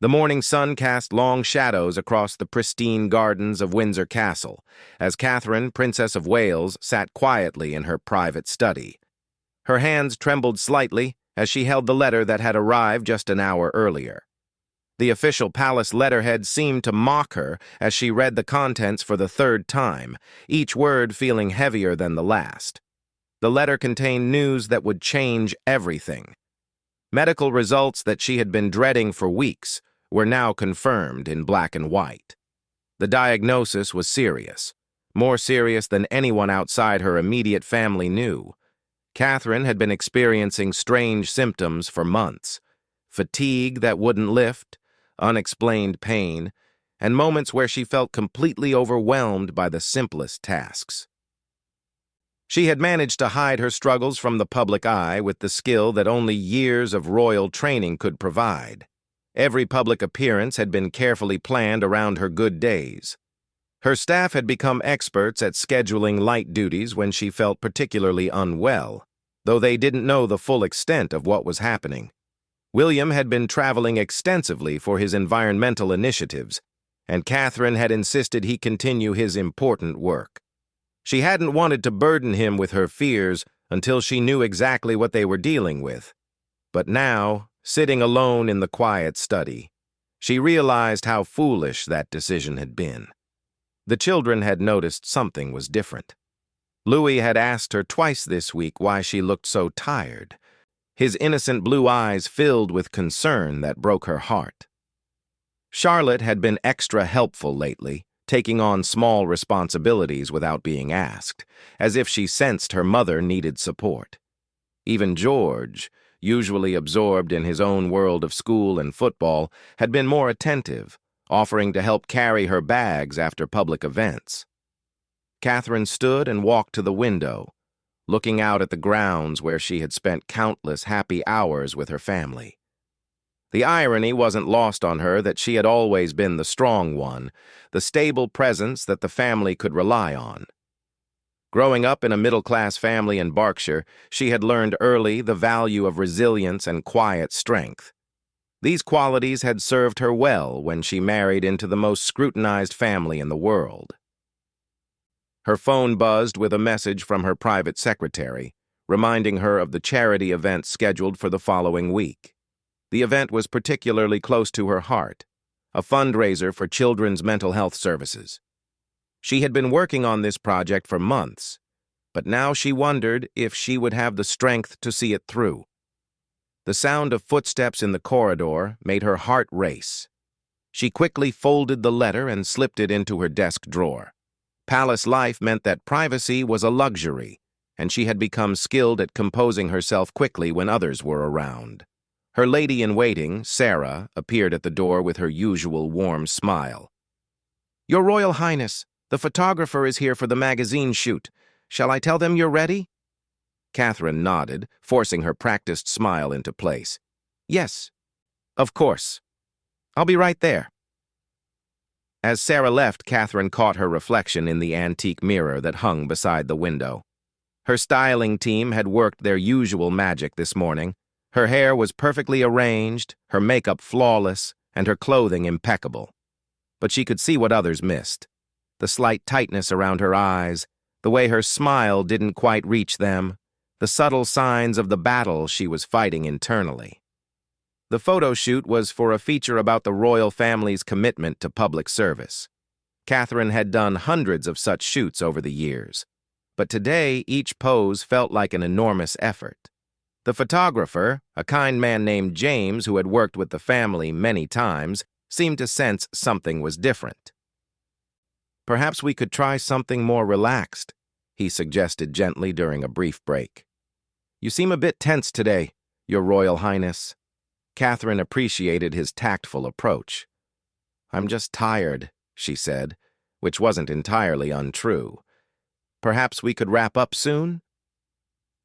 The morning sun cast long shadows across the pristine gardens of Windsor Castle, as Catherine, Princess of Wales, sat quietly in her private study. Her hands trembled slightly as she held the letter that had arrived just an hour earlier. The official palace letterhead seemed to mock her as she read the contents for the third time, each word feeling heavier than the last. The letter contained news that would change everything. Medical results that she had been dreading for weeks were now confirmed in black and white. The diagnosis was serious, more serious than anyone outside her immediate family knew. Catherine had been experiencing strange symptoms for months: fatigue that wouldn't lift, unexplained pain, and moments where she felt completely overwhelmed by the simplest tasks. She had managed to hide her struggles from the public eye with the skill that only years of royal training could provide. Every public appearance had been carefully planned around her good days. Her staff had become experts at scheduling light duties when she felt particularly unwell, though they didn't know the full extent of what was happening. William had been traveling extensively for his environmental initiatives, and Catherine had insisted he continue his important work. She hadn't wanted to burden him with her fears until she knew exactly what they were dealing with. But now, sitting alone in the quiet study, she realized how foolish that decision had been. The children had noticed something was different. Louis had asked her twice this week why she looked so tired. His innocent blue eyes filled with concern that broke her heart. Charlotte had been extra helpful lately, taking on small responsibilities without being asked, as if she sensed her mother needed support. Even George, usually absorbed in his own world of school and football, had been more attentive, offering to help carry her bags after public events. Catherine stood and walked to the window, looking out at the grounds where she had spent countless happy hours with her family. The irony wasn't lost on her that she had always been the strong one, the stable presence that the family could rely on. Growing up in a middle-class family in Berkshire, she had learned early the value of resilience and quiet strength. These qualities had served her well when she married into the most scrutinized family in the world. Her phone buzzed with a message from her private secretary, reminding her of the charity event scheduled for the following week. The event was particularly close to her heart, a fundraiser for children's mental health services. She had been working on this project for months, but now she wondered if she would have the strength to see it through. The sound of footsteps in the corridor made her heart race. She quickly folded the letter and slipped it into her desk drawer. Palace life meant that privacy was a luxury, and she had become skilled at composing herself quickly when others were around. Her lady-in-waiting, Sarah, appeared at the door with her usual warm smile. "Your Royal Highness, the photographer is here for the magazine shoot. Shall I tell them you're ready?" Catherine nodded, forcing her practiced smile into place. "Yes, of course. I'll be right there." As Sarah left, Catherine caught her reflection in the antique mirror that hung beside the window. Her styling team had worked their usual magic this morning. Her hair was perfectly arranged, her makeup flawless, and her clothing impeccable. But she could see what others missed: the slight tightness around her eyes, the way her smile didn't quite reach them, the subtle signs of the battle she was fighting internally. The photo shoot was for a feature about the royal family's commitment to public service. Catherine had done hundreds of such shoots over the years, but today each pose felt like an enormous effort. The photographer, a kind man named James who had worked with the family many times, seemed to sense something was different. "Perhaps we could try something more relaxed," he suggested gently during a brief break. "You seem a bit tense today, Your Royal Highness." Catherine appreciated his tactful approach. "I'm just tired," she said, which wasn't entirely untrue. "Perhaps we could wrap up soon?"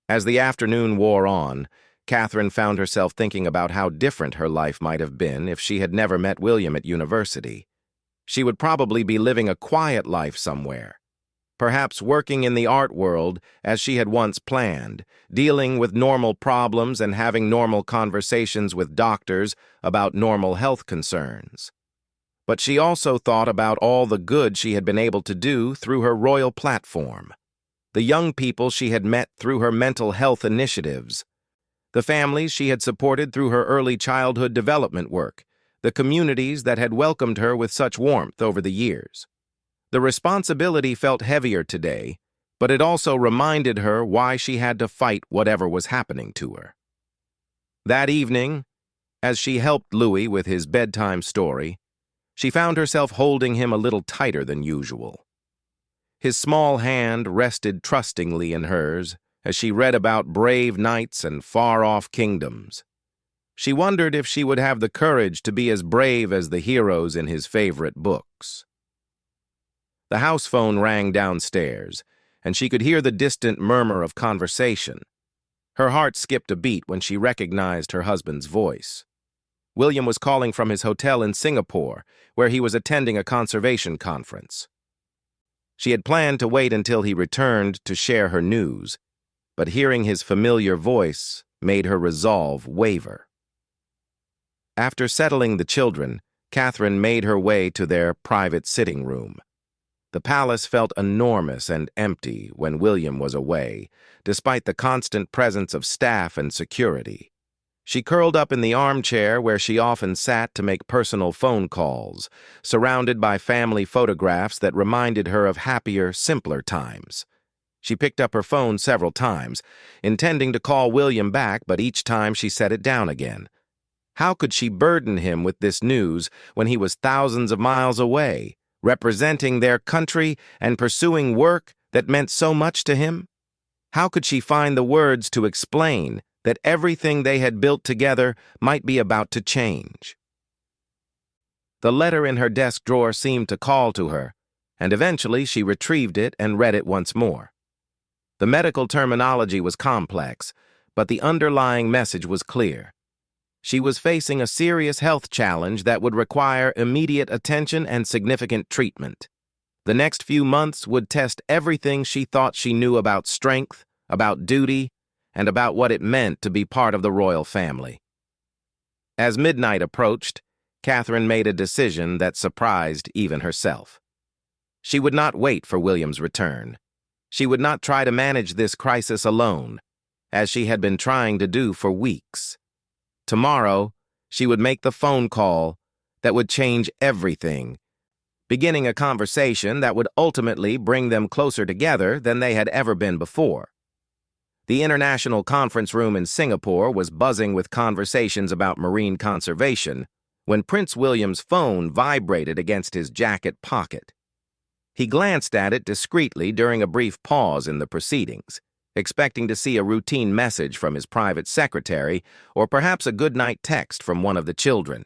As the afternoon wore on, Catherine found herself thinking about how different her life might have been if she had never met William at university. She would probably be living a quiet life somewhere. perhaps working in the art world as she had once planned, dealing with normal problems and having normal conversations with doctors about normal health concerns. But she also thought about all the good she had been able to do through her royal platform, the young people she had met through her mental health initiatives, the families she had supported through her early childhood development work, the communities that had welcomed her with such warmth over the years. The responsibility felt heavier today, but it also reminded her why she had to fight whatever was happening to her. That evening, as she helped Louis with his bedtime story, she found herself holding him a little tighter than usual. His small hand rested trustingly in hers as she read about brave knights and far-off kingdoms. She wondered if she would have the courage to be as brave as the heroes in his favorite books. The house phone rang downstairs, and she could hear the distant murmur of conversation. Her heart skipped a beat when she recognized her husband's voice. William was calling from his hotel in Singapore, where he was attending a conservation conference. She had planned to wait until he returned to share her news, but hearing his familiar voice made her resolve waver. After settling the children, Catherine made her way to their private sitting room. The palace felt enormous and empty when William was away, despite the constant presence of staff and security. She curled up in the armchair where she often sat to make personal phone calls, surrounded by family photographs that reminded her of happier, simpler times. She picked up her phone several times, intending to call William back, but each time she set it down again. How could she burden him with this news when he was thousands of miles away, representing their country and pursuing work that meant so much to him? How could she find the words to explain that everything they had built together might be about to change? The letter in her desk drawer seemed to call to her, and eventually she retrieved it and read it once more. The medical terminology was complex, but the underlying message was clear. She was facing a serious health challenge that would require immediate attention and significant treatment. The next few months would test everything she thought she knew about strength, about duty, and about what it meant to be part of the royal family. As midnight approached, Catherine made a decision that surprised even herself. She would not wait for William's return. She would not try to manage this crisis alone, as she had been trying to do for weeks. Tomorrow, she would make the phone call that would change everything, beginning a conversation that would ultimately bring them closer together than they had ever been before. The international conference room in Singapore was buzzing with conversations about marine conservation when Prince William's phone vibrated against his jacket pocket. He glanced at it discreetly during a brief pause in the proceedings, expecting to see a routine message from his private secretary or perhaps a goodnight text from one of the children.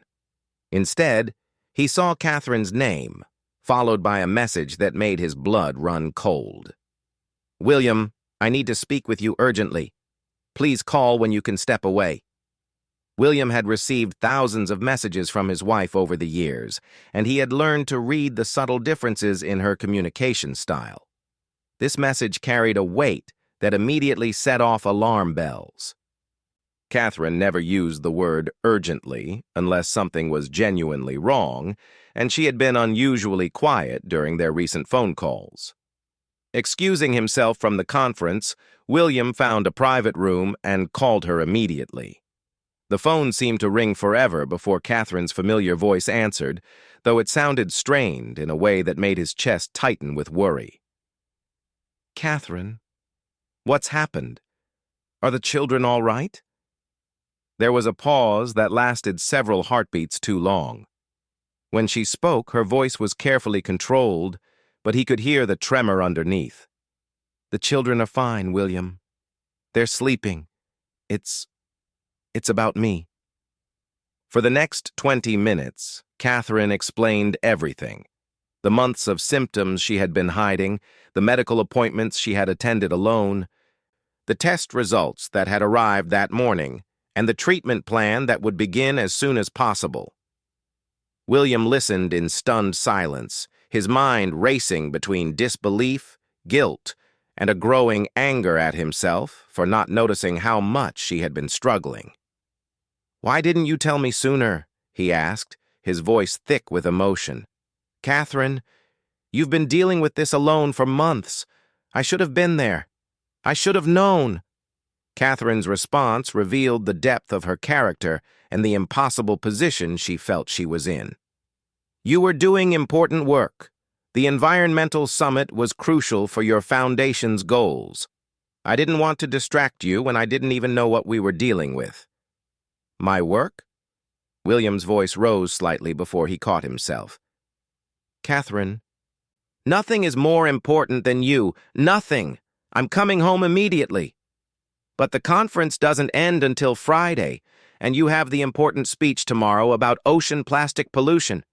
Instead, he saw Catherine's name, followed by a message that made his blood run cold. "William, I need to speak with you urgently. Please call when you can step away." William had received thousands of messages from his wife over the years, and he had learned to read the subtle differences in her communication style. This message carried a weight that immediately set off alarm bells. Catherine never used the word urgently unless something was genuinely wrong, and she had been unusually quiet during their recent phone calls. Excusing himself from the conference, William found a private room and called her immediately. The phone seemed to ring forever before Catherine's familiar voice answered, though it sounded strained in a way that made his chest tighten with worry. "Catherine, what's happened? Are the children all right?" There was a pause that lasted several heartbeats too long. When she spoke, her voice was carefully controlled, but he could hear the tremor underneath. "The children are fine, William. They're sleeping. It's about me." For the next 20 minutes, Catherine explained everything. The months of symptoms she had been hiding, the medical appointments she had attended alone, the test results that had arrived that morning, and the treatment plan that would begin as soon as possible. William listened in stunned silence, his mind racing between disbelief, guilt, and a growing anger at himself for not noticing how much she had been struggling. "Why didn't you tell me sooner?" he asked, his voice thick with emotion. "Catherine, you've been dealing with this alone for months. I should have been there. I should have known." Catherine's response revealed the depth of her character and the impossible position she felt she was in. "You were doing important work. The environmental summit was crucial for your foundation's goals. I didn't want to distract you when I didn't even know what we were dealing with." "My work?" William's voice rose slightly before he caught himself. "Catherine, nothing is more important than you. Nothing. I'm coming home immediately. But the conference doesn't end until Friday, and you have the important speech tomorrow about ocean plastic pollution."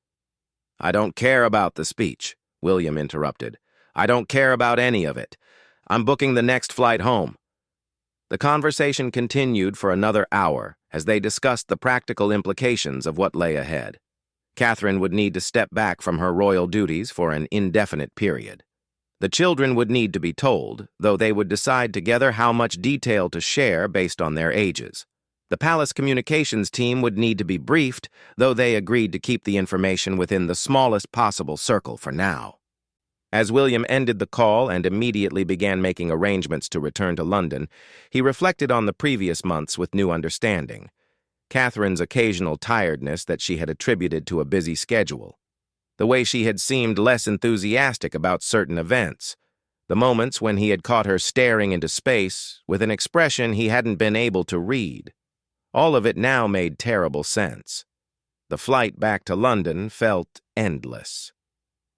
"I don't care about the speech," William interrupted. "I don't care about any of it. I'm booking the next flight home." The conversation continued for another hour as they discussed the practical implications of what lay ahead. Catherine would need to step back from her royal duties for an indefinite period. The children would need to be told, though they would decide together how much detail to share based on their ages. The palace communications team would need to be briefed, though they agreed to keep the information within the smallest possible circle for now. As William ended the call and immediately began making arrangements to return to London, he reflected on the previous months with new understanding. Catherine's occasional tiredness that she had attributed to a busy schedule. The way she had seemed less enthusiastic about certain events. The moments when he had caught her staring into space with an expression he hadn't been able to read. All of it now made terrible sense. The flight back to London felt endless.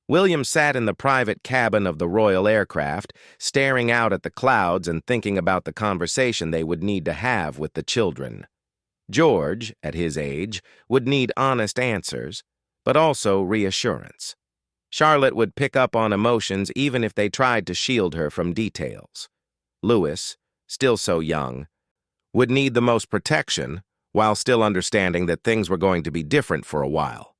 William sat in the private cabin of the royal aircraft, staring out at the clouds and thinking about the conversation they would need to have with the children. George, at his age, would need honest answers, but also reassurance. Charlotte would pick up on emotions even if they tried to shield her from details. Louis, still so young, would need the most protection, while still understanding that things were going to be different for a while.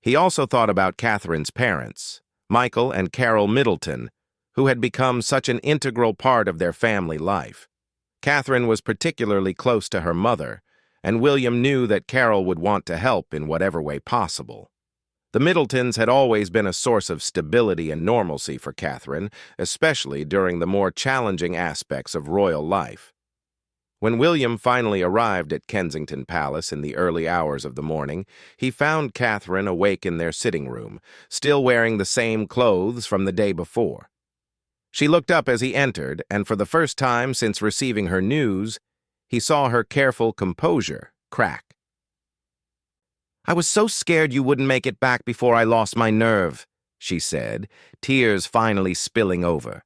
He also thought about Catherine's parents, Michael and Carol Middleton, who had become such an integral part of their family life. Catherine was particularly close to her mother, and William knew that Carol would want to help in whatever way possible. The Middletons had always been a source of stability and normalcy for Catherine, especially during the more challenging aspects of royal life. When William finally arrived at Kensington Palace in the early hours of the morning, he found Catherine awake in their sitting room, still wearing the same clothes from the day before. She looked up as he entered, and for the first time since receiving her news, he saw her careful composure crack. "I was so scared you wouldn't make it back before I lost my nerve," she said, tears finally spilling over.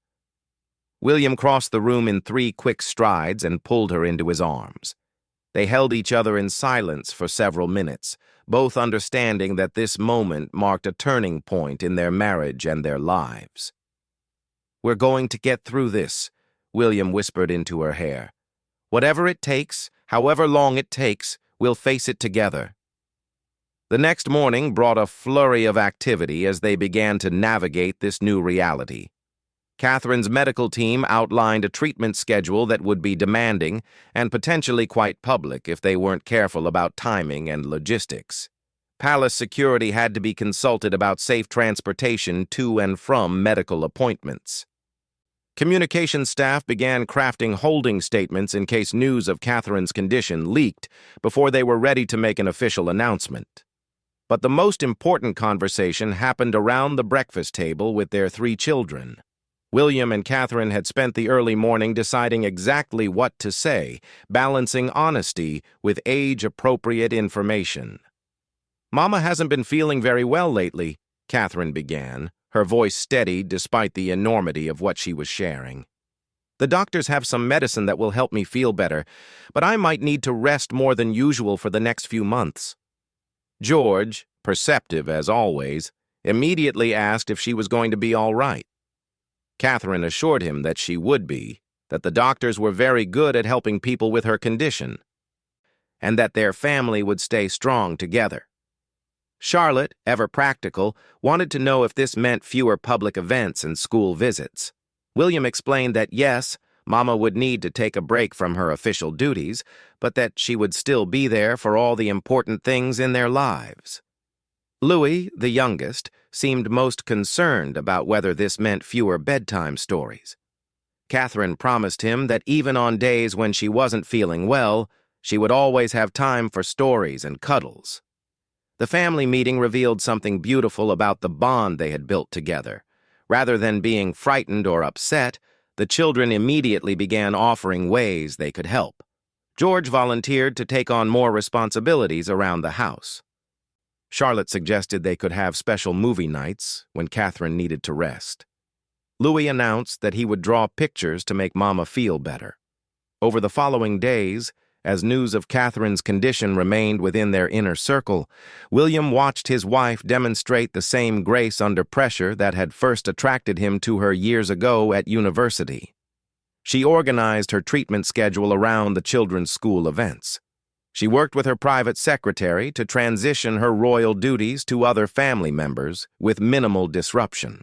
William crossed the room in 3 quick strides and pulled her into his arms. They held each other in silence for several minutes, both understanding that this moment marked a turning point in their marriage and their lives. "We're going to get through this," William whispered into her hair. "Whatever it takes, however long it takes, we'll face it together." The next morning brought a flurry of activity as they began to navigate this new reality. Catherine's medical team outlined a treatment schedule that would be demanding and potentially quite public if they weren't careful about timing and logistics. Palace security had to be consulted about safe transportation to and from medical appointments. Communications staff began crafting holding statements in case news of Catherine's condition leaked before they were ready to make an official announcement. But the most important conversation happened around the breakfast table with their 3 children. William and Catherine had spent the early morning deciding exactly what to say, balancing honesty with age-appropriate information. "Mama hasn't been feeling very well lately," Catherine began, her voice steady despite the enormity of what she was sharing. "The doctors have some medicine that will help me feel better, but I might need to rest more than usual for the next few months." George, perceptive as always, immediately asked if she was going to be all right. Catherine assured him that she would be, that the doctors were very good at helping people with her condition, and that their family would stay strong together. Charlotte, ever practical, wanted to know if this meant fewer public events and school visits. William explained that yes, Mama would need to take a break from her official duties, but that she would still be there for all the important things in their lives. Louis, the youngest, seemed most concerned about whether this meant fewer bedtime stories. Catherine promised him that even on days when she wasn't feeling well, she would always have time for stories and cuddles. The family meeting revealed something beautiful about the bond they had built together. Rather than being frightened or upset, the children immediately began offering ways they could help. George volunteered to take on more responsibilities around the house. Charlotte suggested they could have special movie nights when Catherine needed to rest. Louis announced that he would draw pictures to make Mama feel better. Over the following days, as news of Catherine's condition remained within their inner circle, William watched his wife demonstrate the same grace under pressure that had first attracted him to her years ago at university. She organized her treatment schedule around the children's school events. She worked with her private secretary to transition her royal duties to other family members with minimal disruption.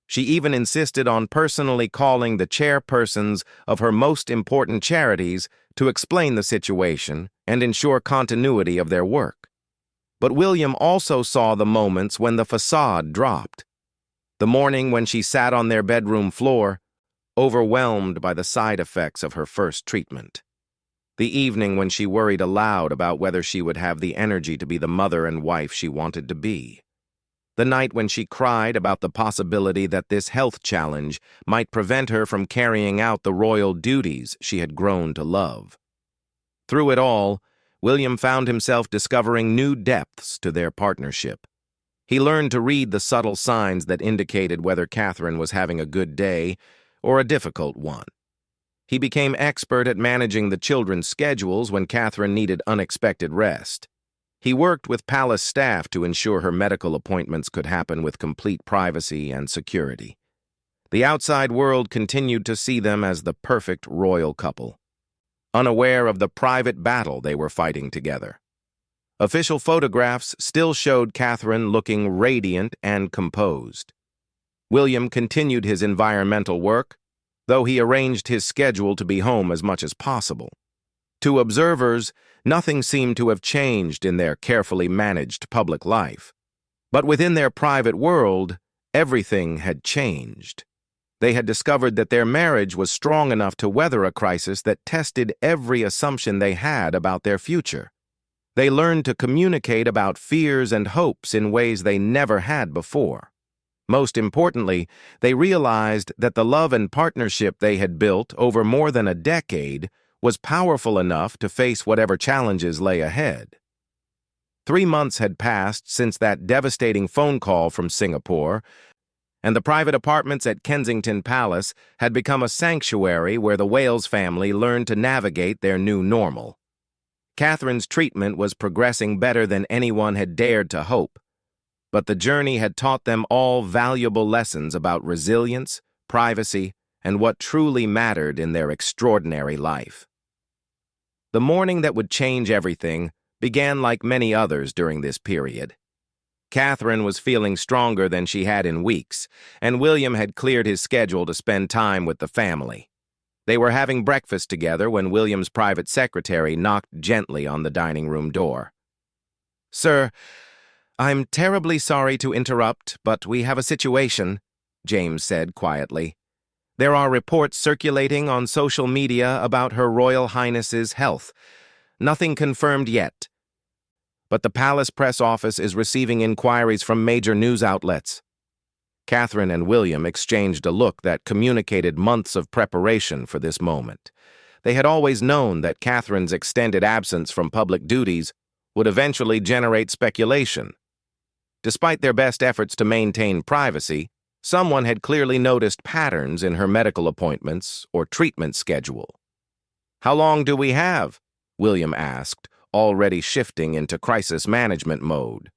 She even insisted on personally calling the chairpersons of her most important charities to explain the situation and ensure continuity of their work. But William also saw the moments when the facade dropped. The morning when she sat on their bedroom floor, overwhelmed by the side effects of her first treatment. The evening when she worried aloud about whether she would have the energy to be the mother and wife she wanted to be. The night when she cried about the possibility that this health challenge might prevent her from carrying out the royal duties she had grown to love. Through it all, William found himself discovering new depths to their partnership. He learned to read the subtle signs that indicated whether Catherine was having a good day or a difficult one. He became expert at managing the children's schedules when Catherine needed unexpected rest. He worked with palace staff to ensure her medical appointments could happen with complete privacy and security. The outside world continued to see them as the perfect royal couple, unaware of the private battle they were fighting together. Official photographs still showed Catherine looking radiant and composed. William continued his environmental work, though he arranged his schedule to be home as much as possible. To observers, nothing seemed to have changed in their carefully managed public life. But within their private world, everything had changed. They had discovered that their marriage was strong enough to weather a crisis that tested every assumption they had about their future. They learned to communicate about fears and hopes in ways they never had before. Most importantly, they realized that the love and partnership they had built over more than a decade was powerful enough to face whatever challenges lay ahead. 3 months had passed since that devastating phone call from Singapore, and the private apartments at Kensington Palace had become a sanctuary where the Wales family learned to navigate their new normal. Catherine's treatment was progressing better than anyone had dared to hope, but the journey had taught them all valuable lessons about resilience, privacy, and what truly mattered in their extraordinary life. The morning that would change everything began like many others during this period. Catherine was feeling stronger than she had in weeks, and William had cleared his schedule to spend time with the family. They were having breakfast together when William's private secretary knocked gently on the dining room door. "Sir, I'm terribly sorry to interrupt, but we have a situation," James said quietly. "There are reports circulating on social media about Her Royal Highness's health. Nothing confirmed yet. But the palace press office is receiving inquiries from major news outlets." Catherine and William exchanged a look that communicated months of preparation for this moment. They had always known that Catherine's extended absence from public duties would eventually generate speculation. Despite their best efforts to maintain privacy, someone had clearly noticed patterns in her medical appointments or treatment schedule. "How long do we have?" William asked, already shifting into crisis management mode.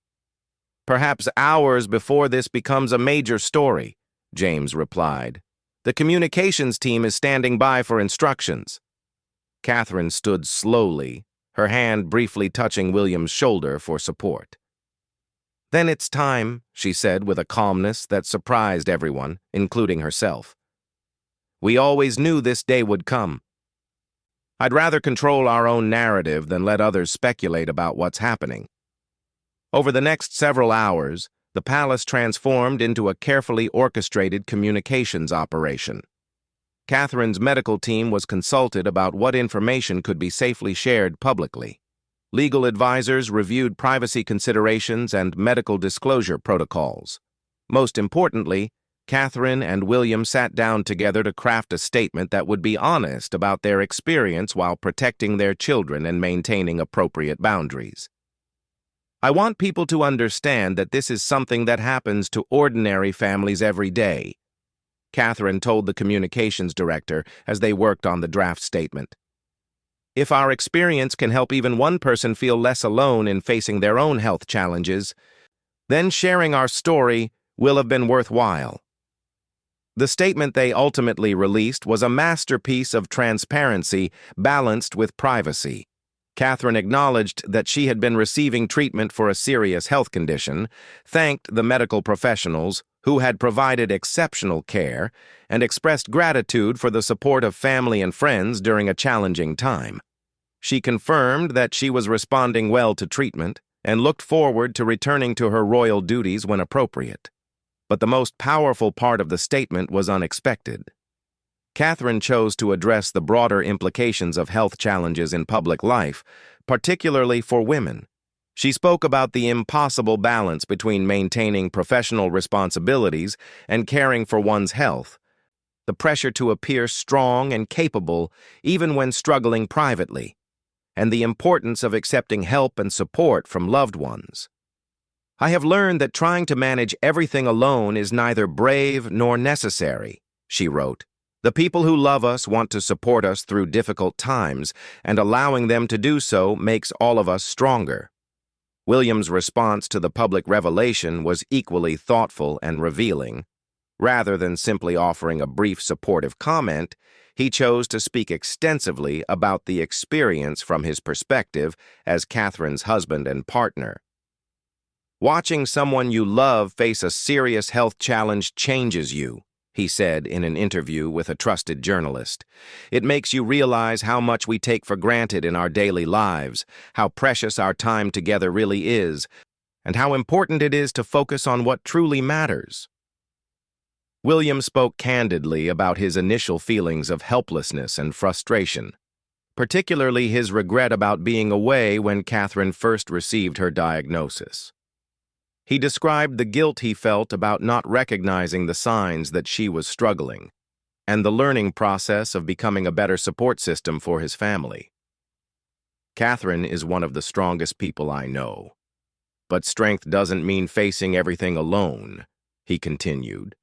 "Perhaps hours before this becomes a major story," James replied. "The communications team is standing by for instructions." Catherine stood slowly, her hand briefly touching William's shoulder for support. "Then it's time," she said with a calmness that surprised everyone, including herself. We always knew this day would come. I'd rather control our own narrative than let others speculate about what's happening. Over the next several hours, the palace transformed into a carefully orchestrated communications operation. Catherine's medical team was consulted about what information could be safely shared publicly. Legal advisors reviewed privacy considerations and medical disclosure protocols. Most importantly, Catherine and William sat down together to craft a statement that would be honest about their experience while protecting their children and maintaining appropriate boundaries. I want people to understand that this is something that happens to ordinary families every day, Catherine told the communications director as they worked on the draft statement. If our experience can help even one person feel less alone in facing their own health challenges, then sharing our story will have been worthwhile. The statement they ultimately released was a masterpiece of transparency balanced with privacy. Catherine acknowledged that she had been receiving treatment for a serious health condition, thanked the medical professionals who had provided exceptional care, and expressed gratitude for the support of family and friends during a challenging time. She confirmed that she was responding well to treatment and looked forward to returning to her royal duties when appropriate. But the most powerful part of the statement was unexpected. Catherine chose to address the broader implications of health challenges in public life, particularly for women. She spoke about the impossible balance between maintaining professional responsibilities and caring for one's health, the pressure to appear strong and capable even when struggling privately, and the importance of accepting help and support from loved ones. I have learned that trying to manage everything alone is neither brave nor necessary, she wrote. The people who love us want to support us through difficult times, and allowing them to do so makes all of us stronger. William's response to the public revelation was equally thoughtful and revealing. Rather than simply offering a brief supportive comment, he chose to speak extensively about the experience from his perspective as Catherine's husband and partner. Watching someone you love face a serious health challenge changes you, he said in an interview with a trusted journalist. It makes you realize how much we take for granted in our daily lives, how precious our time together really is, and how important it is to focus on what truly matters. William spoke candidly about his initial feelings of helplessness and frustration, particularly his regret about being away when Catherine first received her diagnosis. He described the guilt he felt about not recognizing the signs that she was struggling, and the learning process of becoming a better support system for his family. Catherine is one of the strongest people I know. But strength doesn't mean facing everything alone, he continued.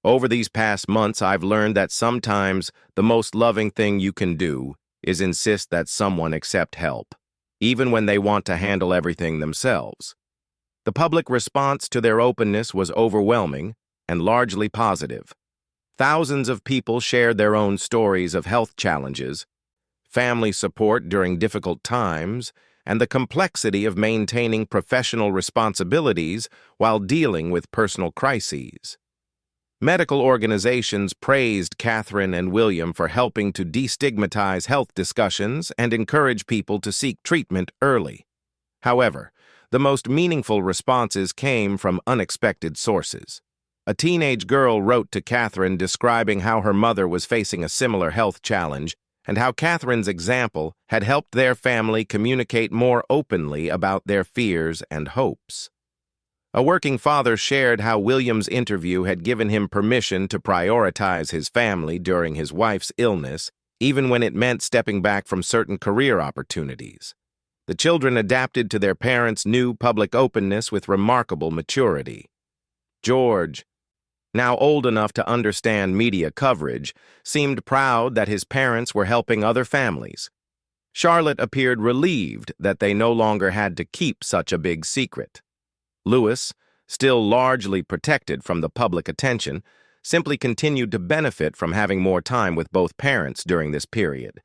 Over these past months, I've learned that sometimes the most loving thing you can do is insist that someone accept help, even when they want to handle everything themselves. The public response to their openness was overwhelming and largely positive. Thousands of people shared their own stories of health challenges, family support during difficult times, and the complexity of maintaining professional responsibilities while dealing with personal crises. Medical organizations praised Catherine and William for helping to destigmatize health discussions and encourage people to seek treatment early. However, the most meaningful responses came from unexpected sources. A teenage girl wrote to Catherine describing how her mother was facing a similar health challenge and how Catherine's example had helped their family communicate more openly about their fears and hopes. A working father shared how William's interview had given him permission to prioritize his family during his wife's illness, even when it meant stepping back from certain career opportunities. The children adapted to their parents' new public openness with remarkable maturity. George, now old enough to understand media coverage, seemed proud that his parents were helping other families. Charlotte appeared relieved that they no longer had to keep such a big secret. Louis, still largely protected from the public attention, simply continued to benefit from having more time with both parents during this period.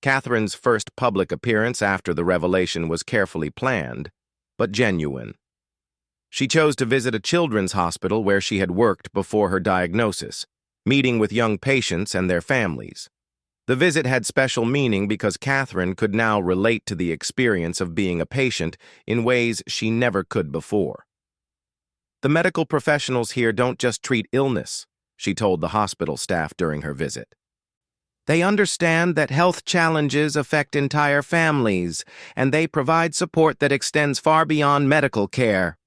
Catherine's first public appearance after the revelation was carefully planned, but genuine. She chose to visit a children's hospital where she had worked before her diagnosis, meeting with young patients and their families. The visit had special meaning because Catherine could now relate to the experience of being a patient in ways she never could before. "The medical professionals here don't just treat illness," she told the hospital staff during her visit. "They understand that health challenges affect entire families, and they provide support that extends far beyond medical care.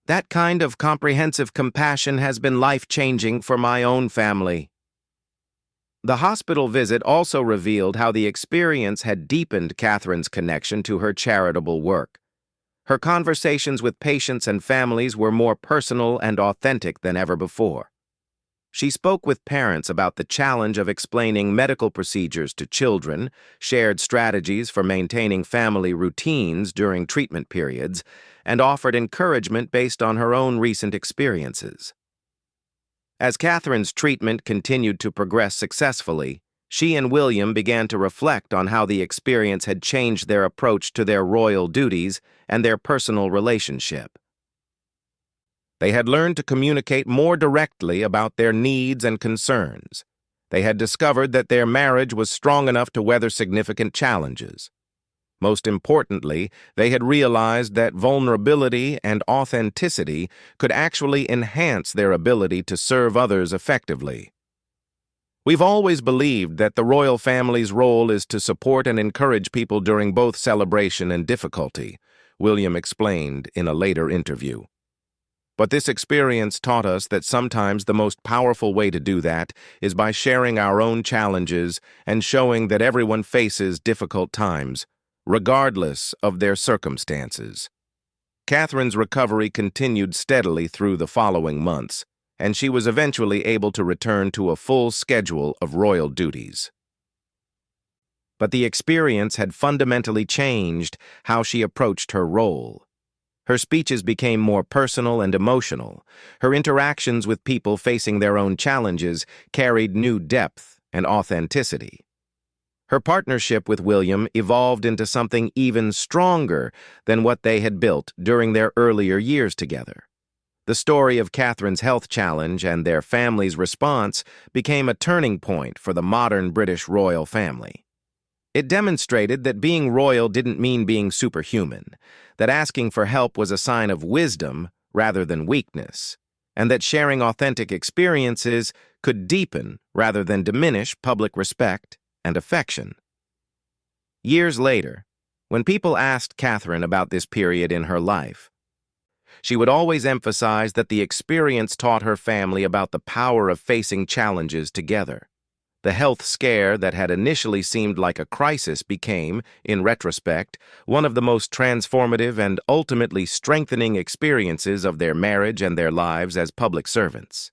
That kind of comprehensive compassion has been life-changing for my own family." The hospital visit also revealed how the experience had deepened Catherine's connection to her charitable work. Her conversations with patients and families were more personal and authentic than ever before. She spoke with parents about the challenge of explaining medical procedures to children, shared strategies for maintaining family routines during treatment periods, and offered encouragement based on her own recent experiences. As Catherine's treatment continued to progress successfully, she and William began to reflect on how the experience had changed their approach to their royal duties and their personal relationship. They had learned to communicate more directly about their needs and concerns. They had discovered that their marriage was strong enough to weather significant challenges. Most importantly, they had realized that vulnerability and authenticity could actually enhance their ability to serve others effectively. "We've always believed that the royal family's role is to support and encourage people during both celebration and difficulty," William explained in a later interview. "But this experience taught us that sometimes the most powerful way to do that is by sharing our own challenges and showing that everyone faces difficult times, regardless of their circumstances." Catherine's recovery continued steadily through the following months, and she was eventually able to return to a full schedule of royal duties. But the experience had fundamentally changed how she approached her role. Her speeches became more personal and emotional. Her interactions with people facing their own challenges carried new depth and authenticity. Her partnership with William evolved into something even stronger than what they had built during their earlier years together. The story of Catherine's health challenge and their family's response became a turning point for the modern British royal family. It demonstrated that being royal didn't mean being superhuman, that asking for help was a sign of wisdom rather than weakness, and that sharing authentic experiences could deepen rather than diminish public respect and affection. Years later, when people asked Catherine about this period in her life, she would always emphasize that the experience taught her family about the power of facing challenges together. The health scare that had initially seemed like a crisis became, in retrospect, one of the most transformative and ultimately strengthening experiences of their marriage and their lives as public servants.